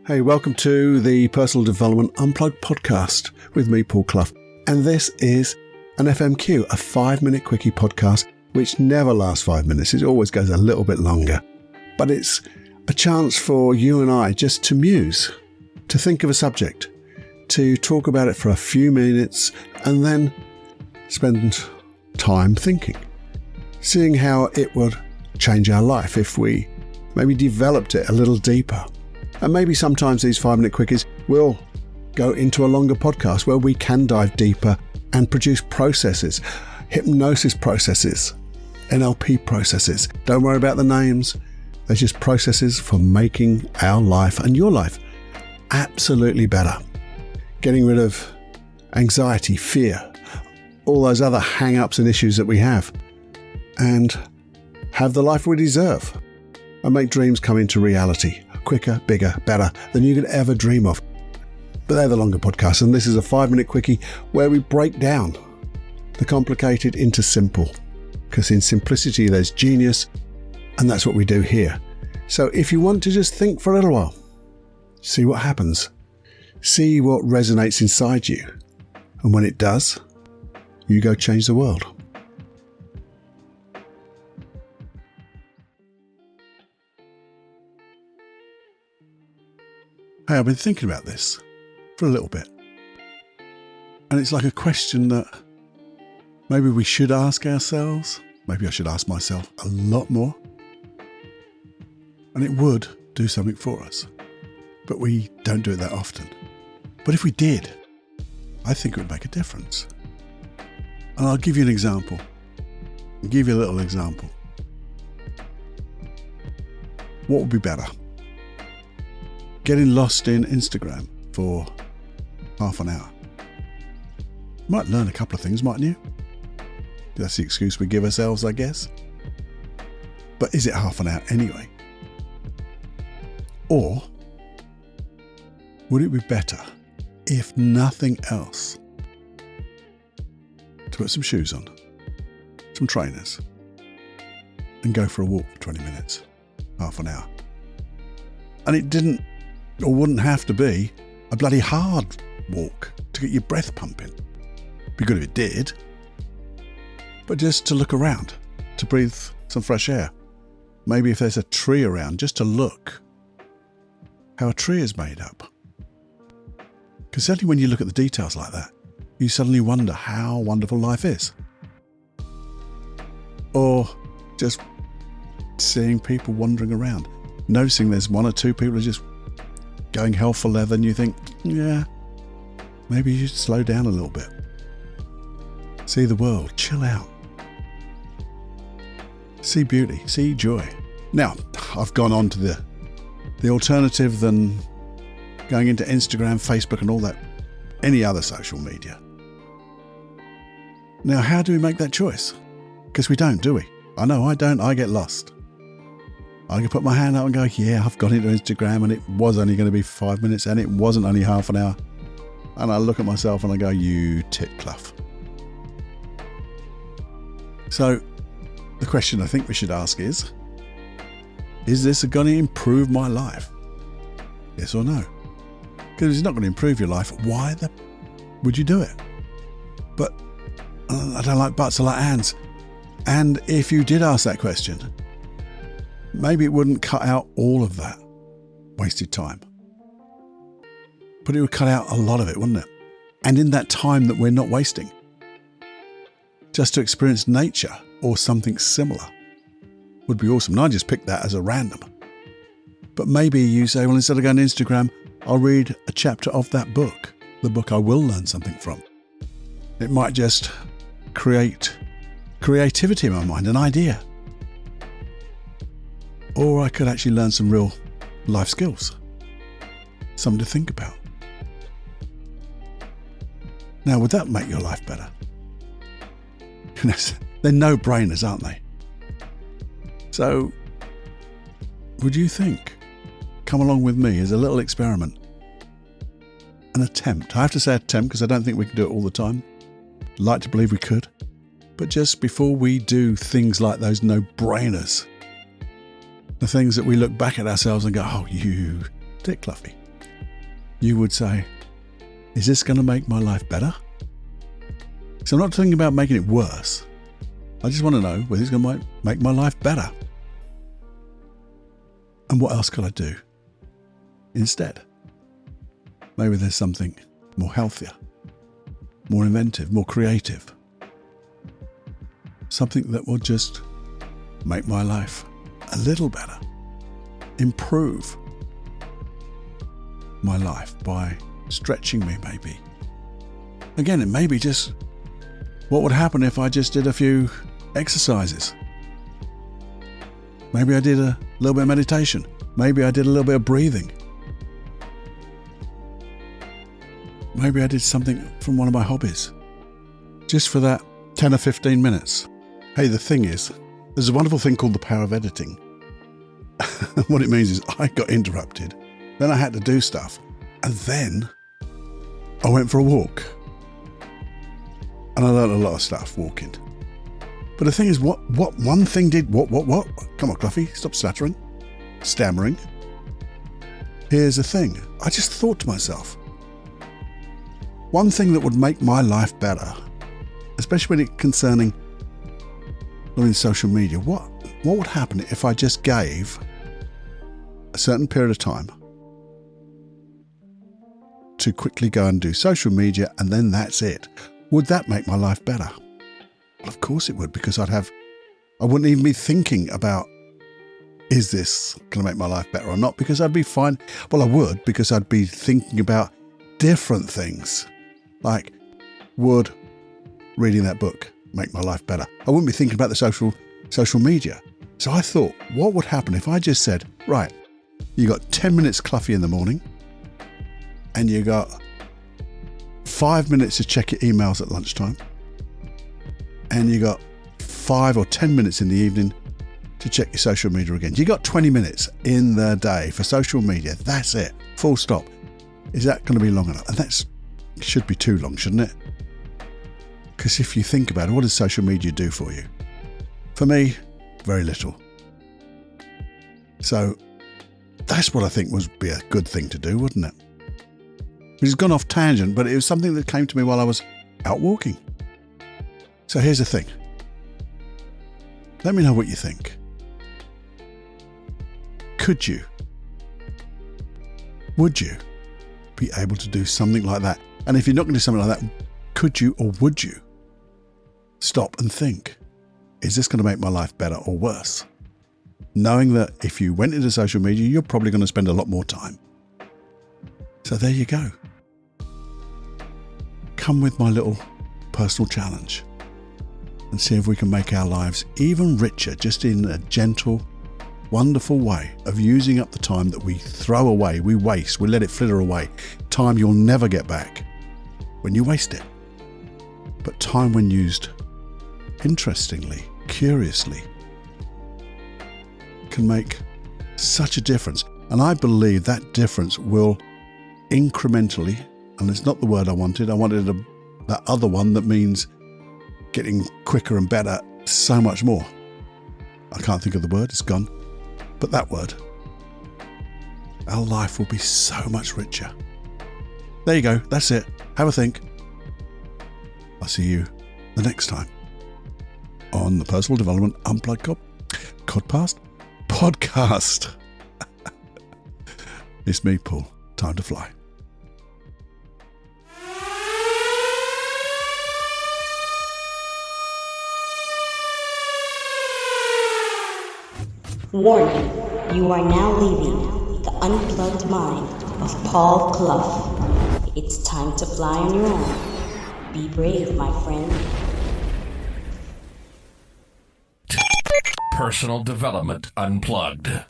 Hey, welcome to the Personal Development Unplugged podcast with me, Paul Clough. And this is an FMQ, a 5-minute quickie podcast, which never lasts 5 minutes. It always goes a little bit longer. But it's a chance for you and I just to muse, to think of a subject, to talk about it for a few minutes, and then spend time thinking, seeing how it would change our life if we maybe developed it a little deeper. And maybe sometimes these 5-minute quickies will go into a longer podcast where we can dive deeper and produce processes, hypnosis processes, NLP processes. Don't worry about the names. They're just processes for making our life and your life absolutely better. Getting rid of anxiety, fear, all those other hang-ups and issues that we have, and have the life we deserve and make dreams come into reality. Quicker, bigger, better than you could ever dream of. But they're the longer podcasts, and this is a 5-minute quickie where we break down the complicated into simple, because in simplicity there's genius, and that's what we do here. So if you want to just think for a little while, see what happens, see what resonates inside you, and when it does, you go change the world. Hey, I've been thinking about this for a little bit. And it's like a question that maybe we should ask ourselves. Maybe I should ask myself a lot more. And it would do something for us. But we don't do it that often. But if we did, I think it would make a difference. And I'll give you an example. I'll give you a little example. What would be better? Getting lost in Instagram for half an hour. You might learn a couple of things, mightn't you? That's the excuse we give ourselves, I guess. But is it half an hour anyway? Or would it be better, if nothing else, to put some shoes on, some trainers, and go for a walk for 20 minutes, half an hour? And it didn't or wouldn't have to be a bloody hard walk to get your breath pumping. Be good if it did. But just to look around, to breathe some fresh air. Maybe if there's a tree around, just to look how a tree is made up. Because certainly when you look at the details like that, you suddenly wonder how wonderful life is. Or just seeing people wandering around, noticing there's one or two people who are just going hell for leather, and you think, yeah, maybe you should slow down a little bit. See the world, chill out. See beauty, see joy. Now, I've gone on to the alternative than going into Instagram, Facebook and all that, any other social media. Now, how do we make that choice? Because we don't, do we? I know I don't, I get lost. I can put my hand up and go, yeah, I've gone into Instagram and it was only going to be 5 minutes and it wasn't only half an hour. And I look at myself and I go, you tit Clough. So the question I think we should ask is this going to improve my life? Yes or no? Because if it's not going to improve your life, why would you do it? But I don't like buts, I like ands. And if you did ask that question, maybe it wouldn't cut out all of that wasted time. But it would cut out a lot of it, wouldn't it? And in that time that we're not wasting, just to experience nature or something similar would be awesome. And I just picked that as a random. But maybe you say, well, instead of going to Instagram, I'll read a chapter of that book, the book I will learn something from. It might just create creativity in my mind, an idea. Or I could actually learn some real life skills, something to think about. Now, would that make your life better? They're no-brainers, aren't they? So, would you think, come along with me as a little experiment, an attempt. I have to say attempt because I don't think we can do it all the time. I'd like to believe we could. But just before we do things like those no-brainers, the things that we look back at ourselves and go, oh, you dick Cluffy. you would say, is this going to make my life better? So I'm not thinking about making it worse. I just want to know whether it's going to make my life better. And what else could I do instead? Maybe there's something more healthier, more inventive, more creative. Something that will just make my life a little better. Improve my life by stretching me, maybe. Again, it may be just what would happen if I just did a few exercises. Maybe I did a little bit of meditation. Maybe I did a little bit of breathing. Maybe I did something from one of my hobbies. Just for that 10 or 15 minutes. Hey, the thing is, there's a wonderful thing called the power of editing. What it means is I got interrupted. Then I had to do stuff. And then I went for a walk. And I learned a lot of stuff walking. But the thing is, what one thing did, what? Come on, Cluffy, stop stuttering, stammering. Here's the thing. I just thought to myself, one thing that would make my life better, especially when it's concerning social media, what would happen if I just gave a certain period of time to quickly go and do social media and then that's it? Would that make my life better? Well, of course it would, because I wouldn't even be thinking about, is this going to make my life better or not? Because I'd be fine. Well, I would, because I'd be thinking about different things. Like, would reading that book make my life better? I wouldn't be thinking about the social media. So I thought, what would happen if I just said, right, you got 10 minutes Cluffy in the morning, and you got 5 minutes to check your emails at lunchtime, and you got 5 or 10 minutes in the evening to check your social media again. You got 20 minutes in the day for social media. That's it. Full stop. Is that going to be long enough? And that should be too long, shouldn't it? Because if you think about it, what does social media do for you? For me, very little. So that's what I think would be a good thing to do, wouldn't it? It's gone off tangent, but it was something that came to me while I was out walking. So here's the thing. Let me know what you think. Could you? Would you be able to do something like that? And if you're not going to do something like that, could you or would you stop and think, is this going to make my life better or worse? Knowing that if you went into social media, you're probably going to spend a lot more time. So there you go. Come with my little personal challenge and see if we can make our lives even richer, just in a gentle, wonderful way of using up the time that we throw away, we waste, we let it flitter away. Time you'll never get back when you waste it. But time when used interestingly, curiously, can make such a difference. And I believe that difference will incrementally, and it's not the word I wanted that other one that means getting quicker and better so much more. I can't think of the word, it's gone. But that word, our life will be so much richer. There you go, that's it. Have a think. I'll see you the next time on the Personal Development Unplugged podcast. It's me, Paul. Time to fly. Warning, you are now leaving the unplugged mind of Paul Clough. It's time to fly on your own. Be brave, my friend. Personal Development Unplugged.